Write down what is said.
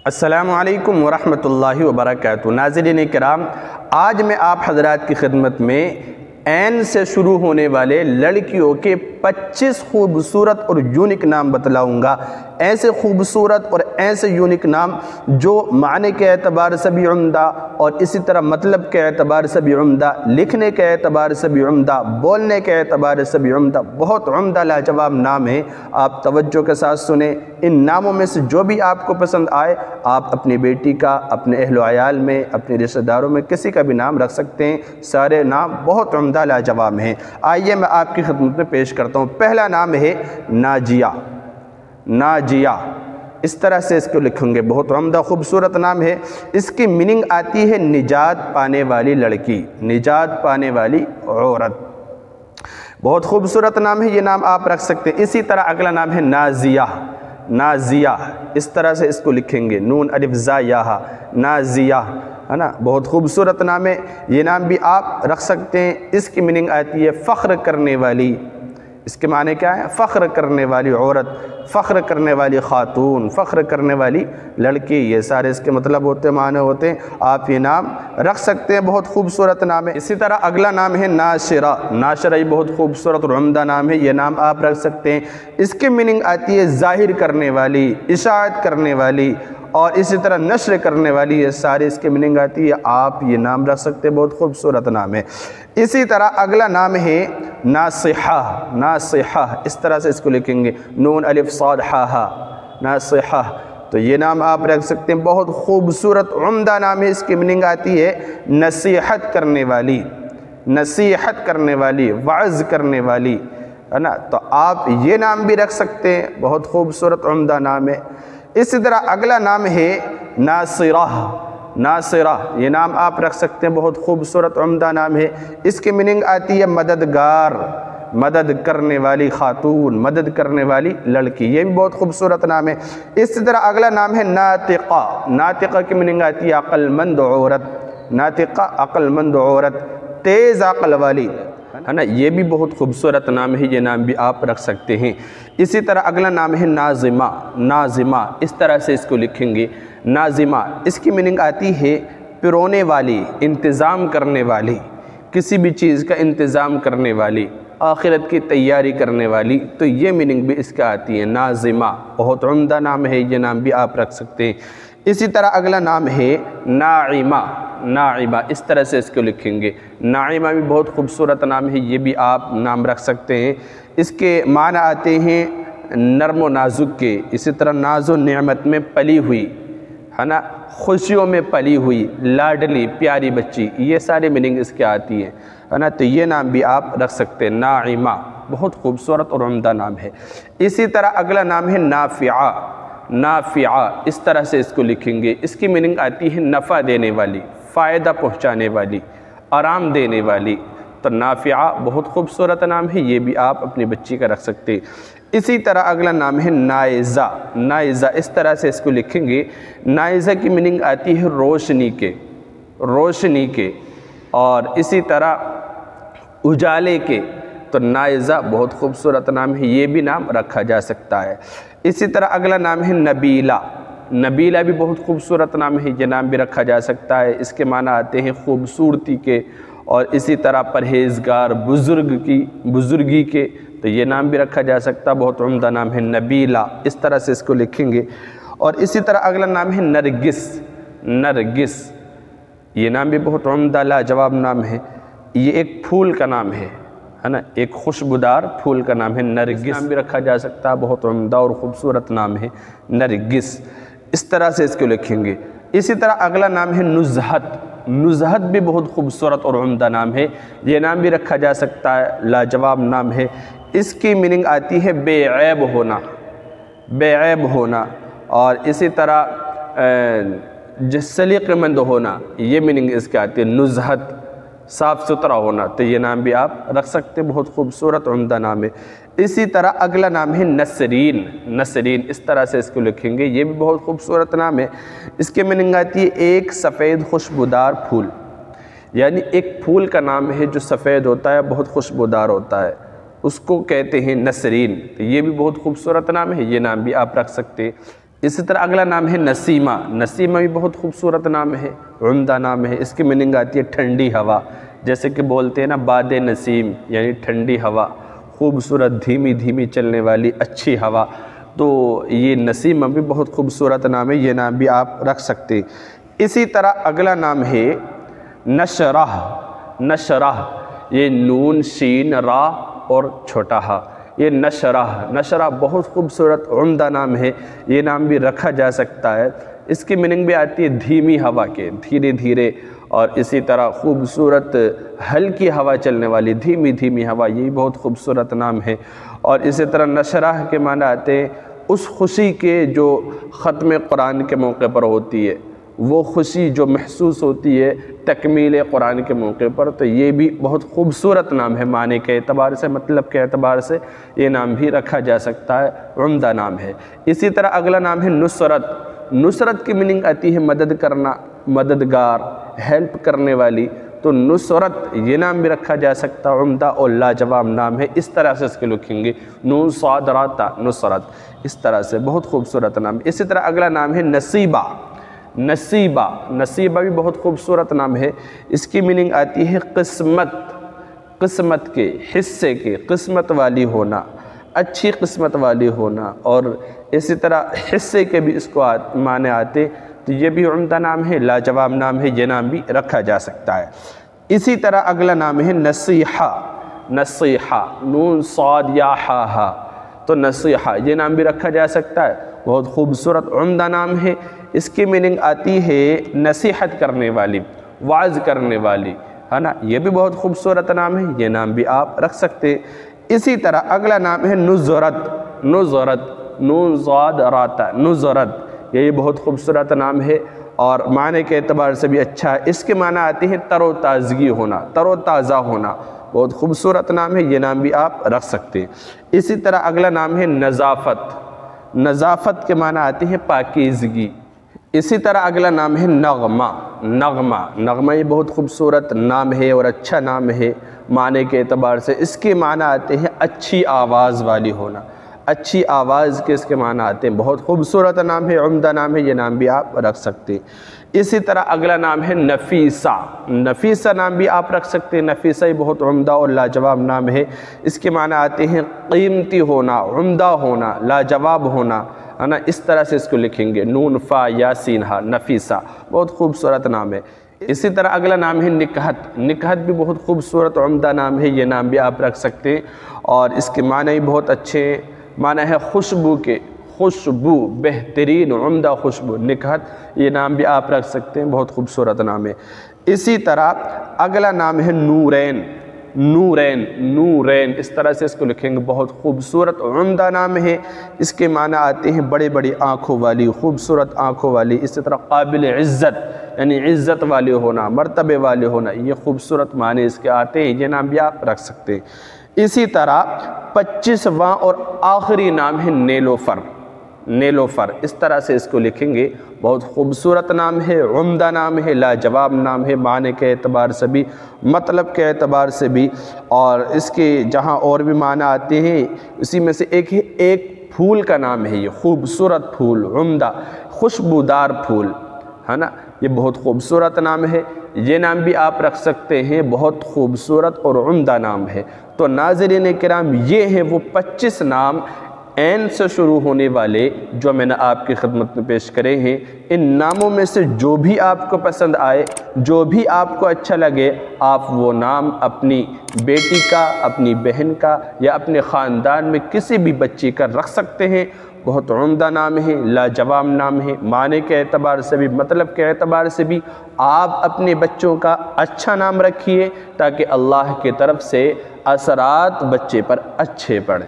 السلام علیکم ورحمۃ اللہ وبرکاتہ۔ ناظرین کرام، آج میں آپ حضرات کی خدمت میں عین سے شروع ہونے والے لڑکیوں کے 25 خوبصورت اور یونیک نام بتلاؤں گا۔ ایسے خوبصورت اور ایسے یونیک نام جو معنی کے اعتبار سے بھی عمدہ اور اسی طرح مطلب کے اعتبار سے بھی عمدہ، لکھنے کے اعتبار سے بھی عمدہ، بولنے کے اعتبار سے بھی عمدہ، بہت عمدہ لاجواب نام ہیں۔ آپ توجہ کے ساتھ سنیں۔ ان ناموں میں سے جو بھی آپ کو پسند آئے آپ اپنی بیٹی کا، اپنے اہل و عیال میں، اپنے رشتہ داروں میں کسی کا بھی نام رکھ سکتے ہیں۔ سارے نام بہت عمدہ لاجواب ہیں۔ آئیے میں آپ کی خدمت میں پیش کرتا ہوں۔ پہلا نام ہے ناجیہ۔ ناجیہ اس طرح سے اس کو لکھیں گے، بہت عمدہ خوبصورت نام ہے۔ اس کی میننگ آتی ہے نجات پانے والی لڑکی، نجات پانے والی عورت۔ بہت خوبصورت نام ہے، یہ نام آپ رکھ سکتے ہیں۔ اسی طرح اگلا نام ہے نازیہ۔ نازیہ اس طرح سے اس کو لکھیں گے، نون الف زا یا ہا، نازیہ ہے نا، بہت خوبصورت نام ہے۔ یہ نام بھی آپ رکھ سکتے ہیں۔ اس کی میننگ آتی ہے فخر کرنے والی۔ اس کے معنی کیا ہے؟ فخر کرنے والی عورت، فخر کرنے والی خاتون، فخر کرنے والی لڑکی، یہ سارے اس کے مطلب ہوتے ہیں، معنی ہوتے ہیں۔ آپ یہ نام رکھ سکتے ہیں، بہت خوبصورت نام ہے۔ اسی طرح اگلا نام ہے ناشرہ۔ ناشرہ یہ بہت خوبصورت اور عمدہ نام ہے، یہ نام آپ رکھ سکتے ہیں۔ اس کی میننگ آتی ہے ظاہر کرنے والی، اشاعت کرنے والی اور اسی طرح نشر کرنے والی، یہ سارے اس کی میننگ آتی ہے۔ آپ یہ نام رکھ سکتے ہیں، بہت خوبصورت نام ہے۔ اسی طرح اگلا نام ہے ناصحہ۔ ناصحہ اس طرح سے اس کو لکھیں گے، نون الف صاد ہا ہا، ناصحہ۔ تو یہ نام آپ رکھ سکتے ہیں، بہت خوبصورت عمدہ نام ہے۔ اس کی میننگ آتی ہے نصیحت کرنے والی، نصیحت کرنے والی، وعظ کرنے والی ہے نا۔ تو آپ یہ نام بھی رکھ سکتے ہیں، بہت خوبصورت عمدہ نام ہے۔ اسی طرح اگلا نام ہے ناصرہ۔ ناصرہ یہ نام آپ رکھ سکتے ہیں، بہت خوبصورت عمدہ نام ہے۔ اس کی میننگ آتی ہے مددگار، مدد کرنے والی خاتون، مدد کرنے والی لڑکی، یہ بھی بہت خوبصورت نام ہے۔ اسی طرح اگلا نام ہے ناطقہ۔ ناطقہ کی میننگ آتی ہے عقل مند عورت، ناطقہ عقل مند عورت، تیز عقل والی ہے نا، یہ بھی بہت خوبصورت نام ہے، یہ نام بھی آپ رکھ سکتے ہیں۔ اسی طرح اگلا نام ہے ناظمہ۔ ناظمہ اس طرح سے اس کو لکھیں گے، ناظمہ۔ اس کی میننگ آتی ہے پرونے والی، انتظام کرنے والی، کسی بھی چیز کا انتظام کرنے والی، آخرت کی تیاری کرنے والی، تو یہ میننگ بھی اس کا آتی ہے ناظمہ۔ بہت عمدہ نام ہے، یہ نام بھی آپ رکھ سکتے ہیں۔ اسی طرح اگلا نام ہے ناعمہ۔ ناعمہ اس طرح سے اس کو لکھیں گے، ناعمہ بھی بہت خوبصورت نام ہے، یہ بھی آپ نام رکھ سکتے ہیں۔ اس کے معنی آتے ہیں نرم و نازک کے، اسی طرح ناز و نعمت میں پلی ہوئی ہے نا، خوشیوں میں پلی ہوئی، لاڈلی پیاری بچی، یہ سارے میننگ اس کے آتی ہیں ہے نا۔ تو یہ نام بھی آپ رکھ سکتے ہیں، ناعمہ بہت خوبصورت اور عمدہ نام ہے۔ اسی طرح اگلا نام ہے نافعہ۔ نافعہ اس طرح سے اس کو لکھیں گے، اس کی میننگ آتی ہے نفع دینے والی، فائدہ پہنچانے والی، آرام دینے والی۔ تو نافعہ بہت خوبصورت نام ہے، یہ بھی آپ اپنی بچی کا رکھ سکتے ہیں۔ اسی طرح اگلا نام ہے نائزہ۔ نائزہ اس طرح سے اس کو لکھیں گے، نائزہ کی میننگ آتی ہے روشنی کے، روشنی کے اور اسی طرح اجالے کے۔ تو نائزہ بہت خوبصورت نام ہے، یہ بھی نام رکھا جا سکتا ہے۔ اسی طرح اگلا نام ہے نبیلہ۔ نبیلہ بھی بہت خوبصورت نام ہے، یہ نام بھی رکھا جا سکتا ہے۔ اس کے معنی آتے ہیں خوبصورتی کے اور اسی طرح پرہیزگار، بزرگی کے، تو یہ نام بھی رکھا جا سکتا ہے، بہت عمدہ نام ہے نبیلہ۔ اس طرح سے اس کو لکھیں گے۔ اور اسی طرح اگلا نام ہے نرگس۔ نرگس یہ نام بھی بہت عمدہ لاجواب نام ہے، یہ ایک پھول کا نام ہے نا، ایک خوشبودار پھول کا نام ہے نرگس، نام بھی رکھا جا سکتا ہے، بہت عمدہ اور خوبصورت نام ہے نرگس۔ اس طرح سے اس کو لکھیں گے۔ اسی طرح اگلا نام ہے نزہت۔ نزہت بھی بہت خوبصورت اور عمدہ نام ہے، یہ نام بھی رکھا جا سکتا ہے، لاجواب نام ہے۔ اس کی میننگ آتی ہے بے عیب ہونا، بے عیب ہونا اور اسی طرح سلیقہ مند ہونا، یہ میننگ اس کی آتی ہے نزہت، صاف ستھرا ہونا۔ تو یہ نام بھی آپ رکھ سکتے ہیں، بہت خوبصورت عمدہ نام ہے۔ اسی طرح اگلا نام ہے نسرین۔ نسرین اس طرح سے اس کو لکھیں گے، یہ بھی بہت خوبصورت نام ہے۔ اس کی میننگ آتی ہے ایک سفید خوشبودار پھول، یعنی ایک پھول کا نام ہے جو سفید ہوتا ہے، بہت خوشبودار ہوتا ہے، اس کو کہتے ہیں نسرین۔ تو یہ بھی بہت خوبصورت نام ہے، یہ نام بھی آپ رکھ سکتے ہیں۔ اسی طرح اگلا نام ہے نسیمہ. نسیمہ بھی بہت خوبصورت نام ہے، عمدہ نام ہے. اس کی میننگ آتی ہے ٹھنڈی ہوا، جیسے کہ بولتے ہیں نا باد نسیم، یعنی ٹھنڈی ہوا، خوبصورت دھیمی دھیمی چلنے والی اچھی ہوا. تو یہ نسیمہ بھی بہت خوبصورت نام ہے، یہ نام بھی آپ رکھ سکتے ہیں. اسی طرح اگلا نام ہے نشرہ. نشرہ، یہ نون شین را اور چھوٹا ہا، یہ نشرہ. نشرہ بہت خوبصورت عمدہ نام ہے، یہ نام بھی رکھا جا سکتا ہے. اس کی میننگ بھی آتی ہے دھیمی ہوا کے، دھیرے دھیرے، اور اسی طرح خوبصورت ہلکی ہوا چلنے والی دھیمی دھیمی ہوا، یہ بہت خوبصورت نام ہے. اور اسی طرح نشرہ کے معنی آتے ہیں اس خوشی کے جو ختم قرآن کے موقع پر ہوتی ہے، وہ خوشی جو محسوس ہوتی ہے تکمیل قرآن کے موقع پر. تو یہ بھی بہت خوبصورت نام ہے، معنی کے اعتبار سے، مطلب کے اعتبار سے یہ نام بھی رکھا جا سکتا ہے، عمدہ نام ہے. اسی طرح اگلا نام ہے نصرت. نصرت کی میننگ آتی ہے مدد کرنا، مددگار، ہیلپ کرنے والی. تو نصرت یہ نام بھی رکھا جا سکتا ہے، عمدہ اور لاجواب نام ہے. اس طرح سے اس کے لکھیں گے نون صاد را تا، نصرت. اس طرح سے بہت خوبصورت نام ہے. اسی طرح اگلا نام ہے نصیبہ. نصیبہ، نصیبہ بھی بہت خوبصورت نام ہے. اس کی میننگ آتی ہے قسمت، قسمت کے، حصے کے، قسمت والی ہونا، اچھی قسمت والی ہونا. اور اسی طرح حصے کے بھی اس کو معنی آتے. تو یہ بھی عمدہ نام ہے، لاجواب نام ہے، یہ نام بھی رکھا جا سکتا ہے. اسی طرح اگلا نام ہے نصیحہ. نصیحہ، نون صاد یا ہا ہا. تو نصیحہ یہ نام بھی رکھا جا سکتا ہے، بہت خوبصورت عمدہ نام ہے. اس کی میننگ آتی ہے نصیحت کرنے والی، وعظ کرنے والی، ہے نا. یہ بھی بہت خوبصورت نام ہے، یہ نام بھی آپ رکھ سکتے ہیں. اسی طرح اگلا نام ہے نظرت. نظرت، نون صاد را تا، نظرت. یہ بہت خوبصورت نام ہے اور معنی کے اعتبار سے بھی اچھا ہے. اس کے معنی آتے ہیں تر و تازگی ہونا، تر و تازہ ہونا. بہت خوبصورت نام ہے، یہ نام بھی آپ رکھ سکتے ہیں. اسی طرح اگلا نام ہے نظافت. نظافت کے معنی آتے ہیں پاکیزگی. اسی طرح اگلا نام ہے نغمہ. نغمہ، نغمہ یہ بہت خوبصورت نام ہے اور اچھا نام ہے معنی کے اعتبار سے. اس کے معنی آتے ہیں اچھی آواز والی ہونا، اچھی آواز کے اس کے معنی آتے ہیں. بہت خوبصورت نام ہے، عمدہ نام ہے، یہ نام بھی آپ رکھ سکتے ہیں. اسی طرح اگلا نام ہے نفیسہ. نفیسہ نام بھی آپ رکھ سکتے ہیں. نفیسہ ہی بہت عمدہ اور لاجواب نام ہے. اس کے معنی آتے ہیں قیمتی ہونا، عمدہ ہونا، لاجواب ہونا، ہے نا. اس طرح سے اس کو لکھیں گے نون فا یا سین ہا، نفیسہ. بہت خوبصورت نام ہے. اسی طرح اگلا نام ہے نکہت. نکہت بھی بہت خوبصورت عمدہ نام ہے، یہ نام بھی آپ رکھ سکتے ہیں. اور اس کے معنی بھی بہت اچھے ہیں. معنی ہے خوشبو کے، خوشبو، بہترین عمدہ خوشبو. نکہت یہ نام بھی آپ رکھ سکتے ہیں، بہت خوبصورت نام ہے. اسی طرح اگلا نام ہے نورین. نورین، نورین، اس طرح سے اس کو لکھیں گے. بہت خوبصورت عمدہ نام ہے. اس کے معنی آتے ہیں بڑی بڑی آنکھوں والی، خوبصورت آنکھوں والی. اسی طرح قابل عزت، یعنی عزت والے ہونا، مرتبے والے ہونا. یہ خوبصورت معنی اس کے آتے ہیں، یہ نام بھی آپ رکھ سکتے ہیں. اسی طرح 25واں اور آخری نام ہے نیلوفر. نیلوفر، اس طرح سے اس کو لکھیں گے. بہت خوبصورت نام ہے، عمدہ نام ہے، لاجواب نام ہے معنی کے اعتبار سے بھی، مطلب کے اعتبار سے بھی. اور اس کے جہاں اور بھی معنی آتے ہیں اسی میں سے ایک ہے، ایک پھول کا نام ہے. یہ خوبصورت پھول، عمدہ خوشبودار پھول، ہے نا. یہ بہت خوبصورت نام ہے، یہ نام بھی آپ رکھ سکتے ہیں. بہت خوبصورت اور عمدہ نام ہے. تو ناظرین کرام، یہ ہیں وہ 25 نام عین سے شروع ہونے والے جو میں نے آپ کی خدمت میں پیش کرے ہیں. ان ناموں میں سے جو بھی آپ کو پسند آئے، جو بھی آپ کو اچھا لگے، آپ وہ نام اپنی بیٹی کا، اپنی بہن کا یا اپنے خاندان میں کسی بھی بچی کا رکھ سکتے ہیں. بہت عمدہ نام ہے، لاجواب نام ہے معنی کے اعتبار سے بھی، مطلب کے اعتبار سے بھی. آپ اپنے بچوں کا اچھا نام رکھیے تاکہ اللہ کی طرف سے اثرات بچے پر اچھے پڑیں.